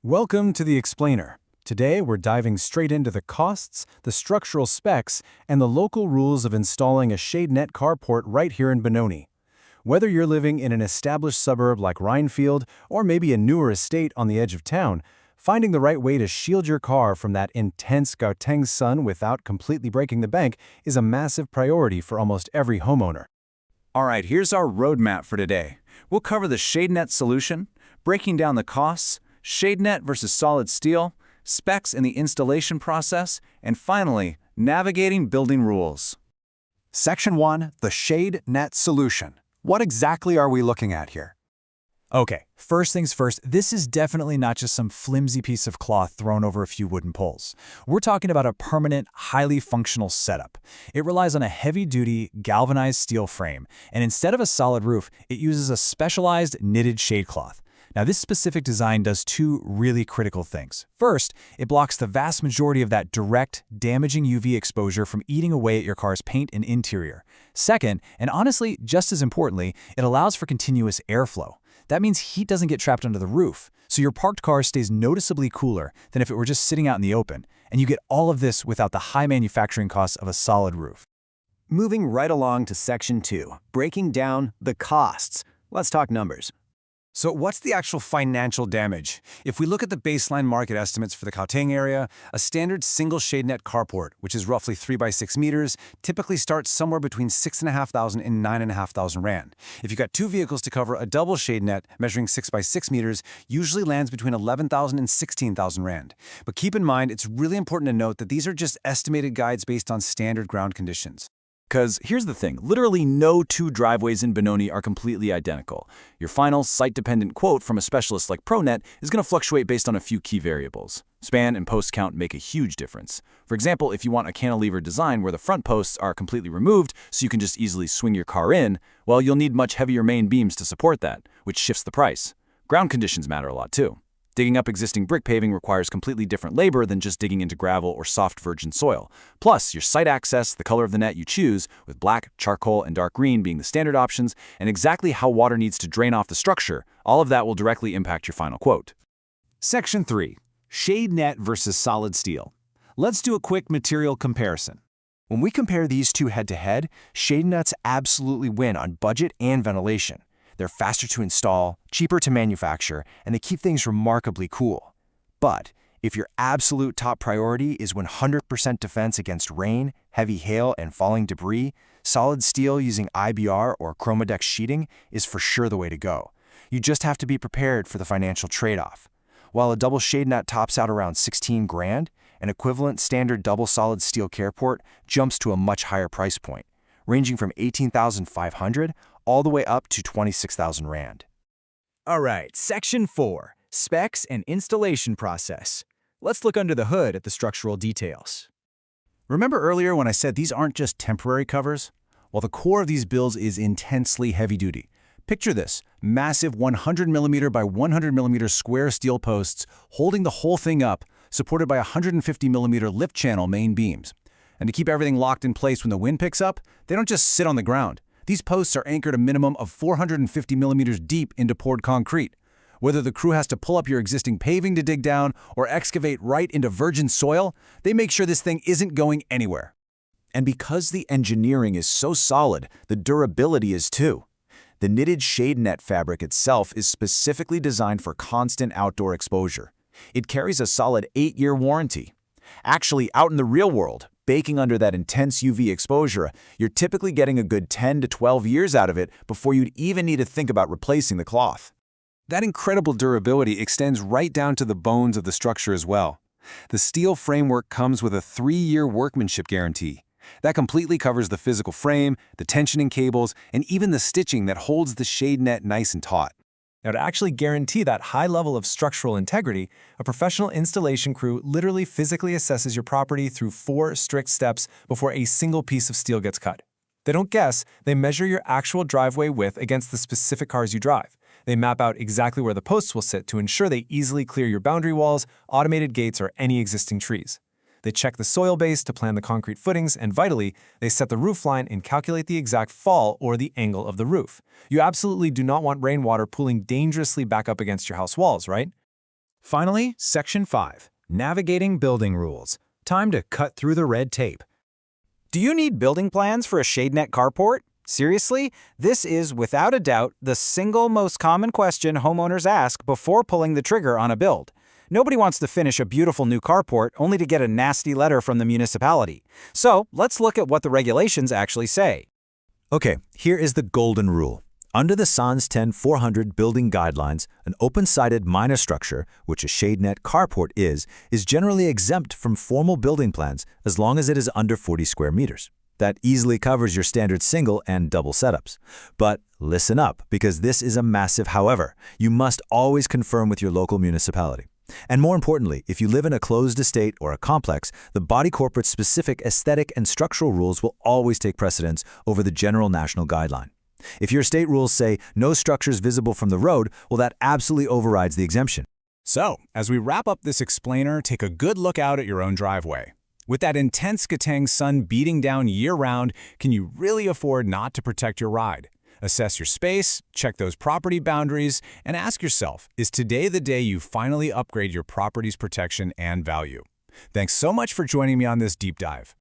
Welcome to the Explainer. Today we're diving straight into the costs, the structural specs, and the local rules of installing a ShadeNet carport right here in Benoni. Whether you're living in an established suburb like Rhinefield or maybe a newer estate on the edge of town, finding the right way to shield your car from that intense Gauteng sun without completely breaking the bank is a massive priority for almost every homeowner. All right, here's our roadmap for today. We'll cover the ShadeNet solution, breaking down the costs, ShadeNet versus solid steel, specs in the installation process, and finally, navigating building rules. Section 1, the ShadeNet solution. What exactly are we looking at here? Okay, first things first, this is definitely not just some flimsy piece of cloth thrown over a few wooden poles. We're talking about a permanent, highly functional setup. It relies on a heavy-duty, galvanized steel frame, and instead of a solid roof, it uses a specialized knitted shade cloth. Now, this specific design does two really critical things. First, it blocks the vast majority of that direct, damaging UV exposure from eating away at your car's paint and interior. Second, and honestly, just as importantly, it allows for continuous airflow. That means heat doesn't get trapped under the roof, so your parked car stays noticeably cooler than if it were just sitting out in the open, and you get all of this without the high manufacturing costs of a solid roof. Moving right along to Section 2, breaking down the costs. Let's talk numbers. So what's the actual financial damage? If we look at the baseline market estimates for the Gauteng area, a standard single ShadeNet carport, which is roughly 3 by 6 meters, typically starts somewhere between 6,500 and 9,500 rand. If you've got two vehicles to cover, a double ShadeNet measuring 6 by 6 meters usually lands between 11,000 and 16,000 rand. But keep in mind, it's really important to note that these are just estimated guides based on standard ground conditions. Because here's the thing, literally no two driveways in Benoni are completely identical. Your final site-dependent quote from a specialist like Pronet is going to fluctuate based on a few key variables. Span and post count make a huge difference. For example, if you want a cantilever design where the front posts are completely removed so you can just easily swing your car in, well, you'll need much heavier main beams to support that, which shifts the price. Ground conditions matter a lot too. Digging up existing brick paving requires completely different labor than just digging into gravel or soft virgin soil. Plus, your site access, the color of the net you choose, with black, charcoal, and dark green being the standard options, and exactly how water needs to drain off the structure, all of that will directly impact your final quote. Section 3, ShadeNet versus solid steel. Let's do a quick material comparison. When we compare these two head-to-head, ShadeNets absolutely win on budget and ventilation. They're faster to install, cheaper to manufacture, and they keep things remarkably cool. But if your absolute top priority is 100% defense against rain, heavy hail, and falling debris, solid steel using IBR or Chromadex sheeting is for sure the way to go. You just have to be prepared for the financial trade-off. While a double ShadeNet tops out around 16 grand, an equivalent standard double solid steel carport jumps to a much higher price point, ranging from 18,500 all the way up to 26,000 rand. All right, Section 4, specs and installation process. Let's look under the hood at the structural details. Remember earlier when I said these aren't just temporary covers? Well, the core of these builds is intensely heavy-duty. Picture this, massive 100mm by 100mm square steel posts holding the whole thing up, supported by 150mm lift channel main beams. And to keep everything locked in place when the wind picks up, they don't just sit on the ground. These posts are anchored a minimum of 450mm deep into poured concrete. Whether the crew has to pull up your existing paving to dig down or excavate right into virgin soil, they make sure this thing isn't going anywhere. And because the engineering is so solid, the durability is too. The knitted ShadeNet fabric itself is specifically designed for constant outdoor exposure. It carries a solid 8-year warranty. Actually, out in the real world, baking under that intense UV exposure, you're typically getting a good 10 to 12 years out of it before you'd even need to think about replacing the cloth. That incredible durability extends right down to the bones of the structure as well. The steel framework comes with a 3-year workmanship guarantee. That completely covers the physical frame, the tensioning cables, and even the stitching that holds the ShadeNet nice and taut. Now, to actually guarantee that high level of structural integrity, a professional installation crew literally physically assesses your property through 4 strict steps before a single piece of steel gets cut. They don't guess, they measure your actual driveway width against the specific cars you drive. They map out exactly where the posts will sit to ensure they easily clear your boundary walls, automated gates, or any existing trees. They check the soil base to plan the concrete footings, and vitally, they set the roof line and calculate the exact fall or the angle of the roof. You absolutely do not want rainwater pooling dangerously back up against your house walls, right? Finally, Section 5, Navigating Building Rules. Time to cut through the red tape. Do you need building plans for a ShadeNet carport? Seriously? This is, without a doubt, the single most common question homeowners ask before pulling the trigger on a build. Nobody wants to finish a beautiful new carport only to get a nasty letter from the municipality. So, let's look at what the regulations actually say. Okay, here is the golden rule. Under the SANS 10-400 building guidelines, an open-sided minor structure, which a ShadeNet carport is generally exempt from formal building plans as long as it is under 40 square meters. That easily covers your standard single and double setups. But listen up, because this is a massive however. You must always confirm with your local municipality. And more importantly, if you live in a closed estate or a complex, the body corporate's specific aesthetic and structural rules will always take precedence over the general national guideline. If your state rules say no structures visible from the road, well, that absolutely overrides the exemption. So, as we wrap up this explainer, take a good look out at your own driveway. With that intense Gauteng sun beating down year-round, can you really afford not to protect your ride? Assess your space, check those property boundaries, and ask yourself, is today the day you finally upgrade your property's protection and value? Thanks so much for joining me on this deep dive.